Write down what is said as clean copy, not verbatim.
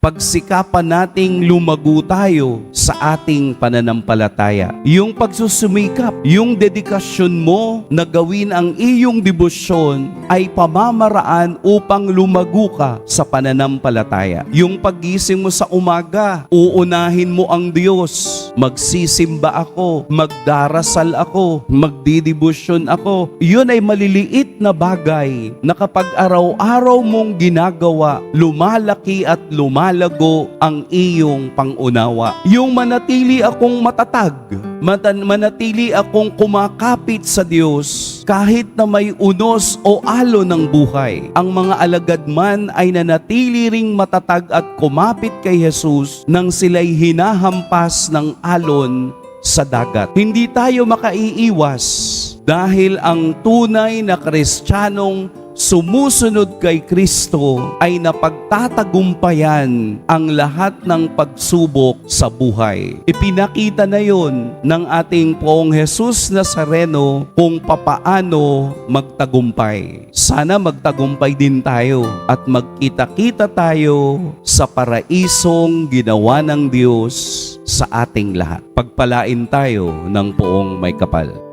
pagsikapan nating lumago tayo sa ating pananampalataya. Yung pagsusumikap, yung dedikasyon mo na gawin ang iyong debosyon ay pamamaraan upang lumago ka sa pananampalataya. Yung paggising mo sa umaga, uunahin mo ang Diyos. Magsisimba ako, magdarasal ako, magdidebosyon ako. Yun ay maliliit na bagay na kapag araw-araw mong ginagawa, lumalaki at lumalago ang iyong pangunawa. Yung manatili akong matatag, manatili akong kumakapit sa Diyos kahit na may unos o alo ng buhay. Ang mga alagad man ay nanatili ring matatag at kumapit kay Jesus nang sila'y hinahampas ng alon sa dagat. Hindi tayo makaiiwas dahil ang tunay na Kristiyanong sumusunod kay Kristo ay napagtatagumpayan ang lahat ng pagsubok sa buhay. Ipinakita na yon ng ating Poong Jesus Nazareno kung papaano magtagumpay. Sana magtagumpay din tayo at magkita-kita tayo sa paraisong ginawa ng Diyos sa ating lahat. Pagpalain tayo ng Poong May Kapal.